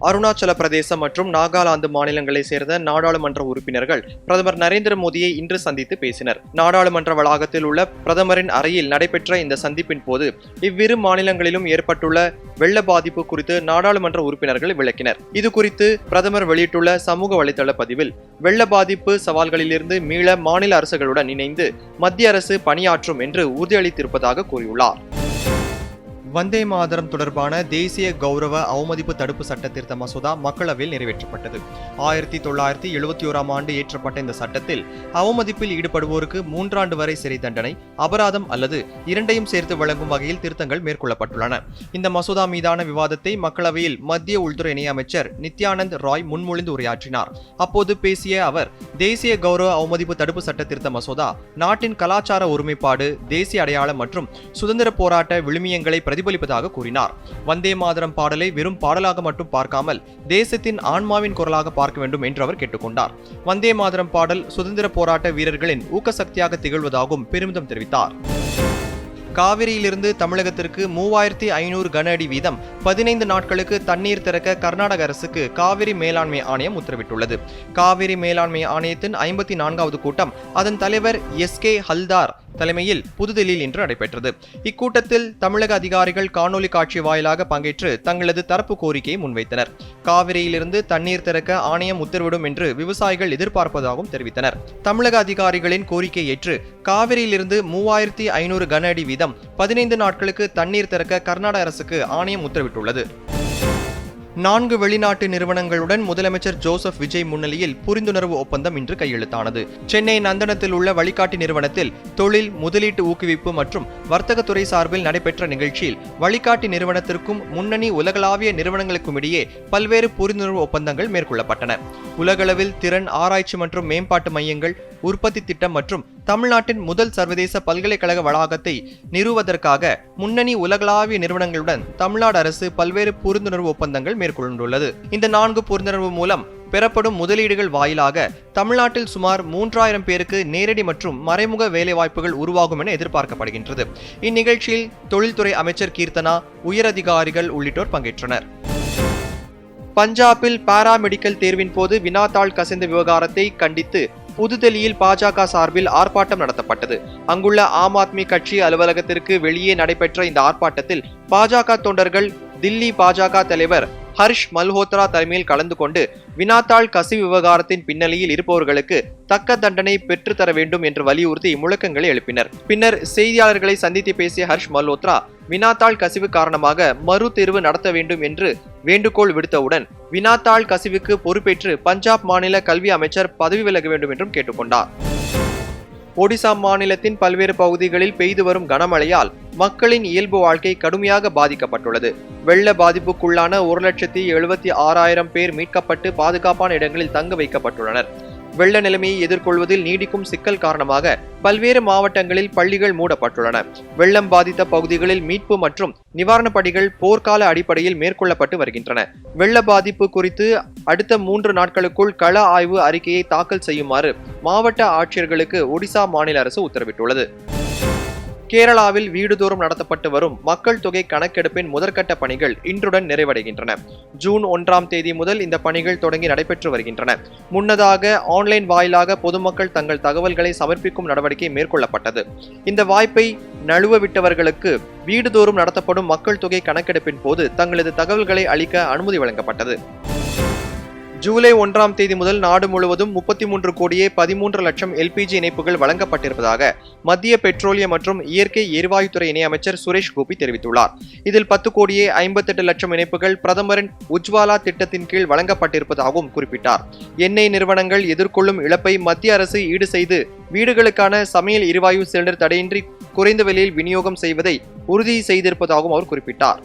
அருணாச்சல பிரதேசம் மற்றும் நாகாலாந்து மாநிலங்களை சேர்ந்த நாடாளுமன்ற உறுப்பினர்கள் பிரதமர் நரேந்திர மோடியை இன்று சந்தித்து பேசினர். நாடாளுமன்ற வளாகத்தில் உள்ள பிரதமரின் அறையில் நடைபெற்ற இந்த சந்திப்பின் போது இவ்விரு மாநிலங்களிலும் ஏற்பட்டுள்ள வெள்ள பாதிப்பு குறித்து நாடாளுமன்ற உறுப்பினர்கள் விளக்கினர். இது குறித்து பிரதமர் வெளியிட்டுள்ள சமூக வலைதள பதிவில், வெள்ள பாதிப்பு சவால்களிலிருந்து மீள மாநில அரசுகளுடன் இணைந்து மத்திய அரசு பணியாற்றும் என்று உறுதியளித்திருப்பதாக கூறியுள்ளார். வந்தே மாதரம் தொடர்பான தேசிய கௌரவ அவமதிப்பு தடுப்பு சட்ட திருத்த மசோதா மக்களவையில் நிறைவேற்றப்பட்டது. 1971ஆம் ஆண்டு இயற்றப்பட்ட இந்த சட்டத்தில் அவமதிப்பில் ஈடுபடுவோருக்கு 3 ஆண்டு வரை சிறை தண்டனை, அபராதம் அல்லது இரண்டையும் சேர்த்து வழங்கும் வகையில் திருத்தங்கள் மேற்கொள்ளப்பட்டுள்ளன. இந்த மசோதா மீதான விவாதத்தை மக்களவையில் மத்திய உள்துறை இணையமைச்சர் நித்யானந்த் ராய் முன்மொழிந்து உரையாற்றினார். அப்போது பேசிய அவர், தேசிய கௌரவ அவமதிப்பு தடுப்பு சட்ட திருத்த மசோதா நாட்டின் கலாச்சார ஒருமைப்பாடு, தேசிய அடையாளம் மற்றும் சுதந்திர போராட்ட விழுமியங்களை பிரதிபலிப்பதாக கூறினார். வந்தே மாதரம் பாடலை வெறும் பாடலாக மட்டும் பார்க்காமல் தேசத்தின் ஆன்மாவின் குரலாக பார்க்க வேண்டும் என்று அவர் கேட்டுக்கொண்டார். வந்தே மாதரம் பாடல் சுதந்திர போராட்ட வீரர்களின் ஊக்கசக்தியாக திகழ்வதாகவும் பெருமிதம் தெரிவித்தார். காவிரியிலிருந்து தமிழகத்திற்கு 3500 கன அடி வீதம் 15 நாட்களுக்கு தண்ணீர் திறக்க கர்நாடக அரசுக்கு காவிரி மேலாண்மை ஆணையம் உத்தரவிட்டுள்ளது. காவிரி மேலாண்மை ஆணையத்தின் 54வது கூட்டம் அதன் தலைவர் எஸ்.கே. ஹல்தார் தலைமையில் புதுதில்லியில் இன்று நடைபெற்றது. இக்கூட்டத்தில் தமிழக அதிகாரிகள் காணொலி காட்சி வாயிலாக பங்கேற்று தங்களது தரப்பு கோரிக்கையை முன்வைத்தனர். காவிரியிலிருந்து தண்ணீர் திறக்க ஆணையம் உத்தரவிடும் என்று விவசாயிகள் எதிர்பார்ப்பதாகவும் தெரிவித்தனர். தமிழக அதிகாரிகளின் கோரிக்கை ஏற்று காவிரியிலிருந்து 3500 கன அடி வீதம் 15 நாட்களுக்கு தண்ணீர் திறக்க கர்நாடக அரசுக்கு ஆணையம் உத்தரவிட்டுள்ளது. 4 வெளிநாட்டு நிறுவனங்களுடன் முதலமைச்சர் ஜோசப் விஜய் முன்னிலையில் புரிந்துணர்வு ஒப்பந்தம் இன்று கையெழுத்தானது. சென்னை நந்தனத்தில் உள்ள வழிகாட்டி நிறுவனத்தில் தொழில், முதலீட்டு ஊக்குவிப்பு மற்றும் வர்த்தகத்துறை சார்பில் நடைபெற்ற நிகழ்ச்சியில் வழிகாட்டி நிறுவனத்திற்கும் முன்னணி உலகளாவிய நிறுவனங்களுக்கும் இடையே பல்வேறு புரிந்துணர்வு ஒப்பந்தங்கள் மேற்கொள்ளப்பட்டன. உலகளவில் திறன் ஆராய்ச்சி மற்றும் மேம்பாட்டு மையங்கள், உற்பத்தி திட்டம் மற்றும் தமிழ்நாட்டின் முதல் சர்வதேச பல்கலைக்கழக வளாகத்தை நிறுவுவதற்காக முன்னணி உலகளாவிய நிறுவனங்களுடன் தமிழ்நாடு அரசு பல்வேறு புரிந்துணர்வு ஒப்பந்தங்கள் மேற்கொண்டுள்ளது. இந்த 4 புரிந்துணர்வு மூலம் பெறப்படும் முதலீடுகள் வாயிலாக தமிழ்நாட்டில் சுமார் 3000 பேருக்கு நேரடி மற்றும் மறைமுக வேலைவாய்ப்புகள் உருவாகும் என எதிர்பார்க்கப்படுகின்றது. இந்நிகழ்ச்சியில் தொழில்துறை அமைச்சர் கீர்த்தனா, உயரதிகாரிகள் உள்ளிட்டோர் பங்கேற்றனர். பஞ்சாபில் பாராமெடிக்கல் தேர்வின் போது வினாத்தாள் கசிந்த விவகாரத்தை கண்டித்து புதுதில்லியில் பாஜக சார்பில் ஆர்ப்பாட்டம் நடத்தப்பட்டது. அங்குள்ள ஆம் ஆத்மி கட்சி அலுவலகத்திற்கு வெளியே நடைபெற்ற இந்த ஆர்ப்பாட்டத்தில் பாஜக தொண்டர்கள் தில்லி பாஜக தலைவர் ஹர்ஷ் மல்ஹோத்ரா தலைமையில் கலந்து கொண்டு வினாத்தாள் கசிவு விவகாரத்தின் பின்னணியில் இருப்பவர்களுக்கு தக்க தண்டனை பெற்றுத்தர வேண்டும் என்று வலியுறுத்தி முழக்கங்களை எழுப்பினர். பின்னர் செய்தியாளர்களை சந்தித்து பேசிய ஹர்ஷ் மல்ஹோத்ரா, வினாத்தாள் கசிவு காரணமாக மறு தேர்வு நடத்த வேண்டும் என்று வேண்டுகோள் விடுத்தவுடன் வினாத்தாள் கசிவுக்கு பொறுப்பேற்று பஞ்சாப் மாநில கல்வி அமைச்சர் பதவி விலக வேண்டும் என்றும் கேட்டுக்கொண்டார். ஒடிசா மாநிலத்தின் பல்வேறு பகுதிகளில் பெய்து வரும் கனமழையால் மக்களின் இயல்பு வாழ்க்கை கடுமையாக பாதிக்கப்பட்டுள்ளது. வெள்ள பாதிப்புக்குள்ளான 1,76,000 பேர் மீட்கப்பட்டு பாதுகாப்பான இடங்களில் தங்க வைக்கப்பட்டுள்ளனர். வெள்ள நிலைமையை எதிர்கொள்வதில் நீடிக்கும் சிக்கல் காரணமாக பல்வேறு மாவட்டங்களில் பள்ளிகள் மூடப்பட்டுள்ளன. வெள்ளம் பாதித்த பகுதிகளில் மீட்பு மற்றும் நிவாரணப் பணிகள் போர்க்கால அடிப்படையில் மேற்கொள்ளப்பட்டு வருகின்றன. வெள்ள பாதிப்பு குறித்து அடுத்த 3 நாட்களுக்குள் கள ஆய்வு அறிக்கையை தாக்கல் செய்யுமாறு மாவட்ட ஆட்சியர்களுக்கு ஒடிசா மாநில அரசு உத்தரவிட்டுள்ளது. கேரளாவில் வீடுதோறும் நடத்தப்பட்டு வரும் மக்கள் தொகை கணக்கெடுப்பின் முதற்கட்ட பணிகள் இன்றுடன் நிறைவடைகின்றன. ஜூன் 1ஆம் தேதி முதல் இந்த பணிகள் தொடங்கி நடைபெற்று வருகின்றன. முன்னதாக ஆன்லைன் வாயிலாக பொதுமக்கள் தங்கள் தகவல்களை சமர்ப்பிக்கும் நடவடிக்கை மேற்கொள்ளப்பட்டது. இந்த வாய்ப்பை நழுவ விட்டவர்களுக்கு வீடுதோறும் நடத்தப்படும் மக்கள் தொகை கணக்கெடுப்பின் போது தங்களது தகவல்களை அளிக்க அனுமதி வழங்கப்பட்டது. ஜூலை 1ஆம் தேதி முதல் நாடு முழுவதும் 33 கோடியே 13 லட்சம் எல்பிஜி இணைப்புகள் வழங்கப்பட்டிருப்பதாக மத்திய பெட்ரோலியம் மற்றும் இயற்கை எரிவாயுத்துறை இணையமைச்சர் சுரேஷ் கோபி தெரிவித்துள்ளார். இதில் 10 கோடியே 58 லட்சம் இணைப்புகள் பிரதமரின் உஜ்வாலா திட்டத்தின் கீழ் வழங்கப்பட்டிருப்பதாகவும் குறிப்பிட்டார். எண்ணெய் நிறுவனங்கள் எதிர்கொள்ளும் இழப்பை மத்திய அரசு ஈடு செய்து வீடுகளுக்கான சமையல் எரிவாயு சிலிண்டர் தடையின்றி குறைந்த விலையில் விநியோகம் செய்வதை உறுதி செய்திருப்பதாகவும் அவர் குறிப்பிட்டார்.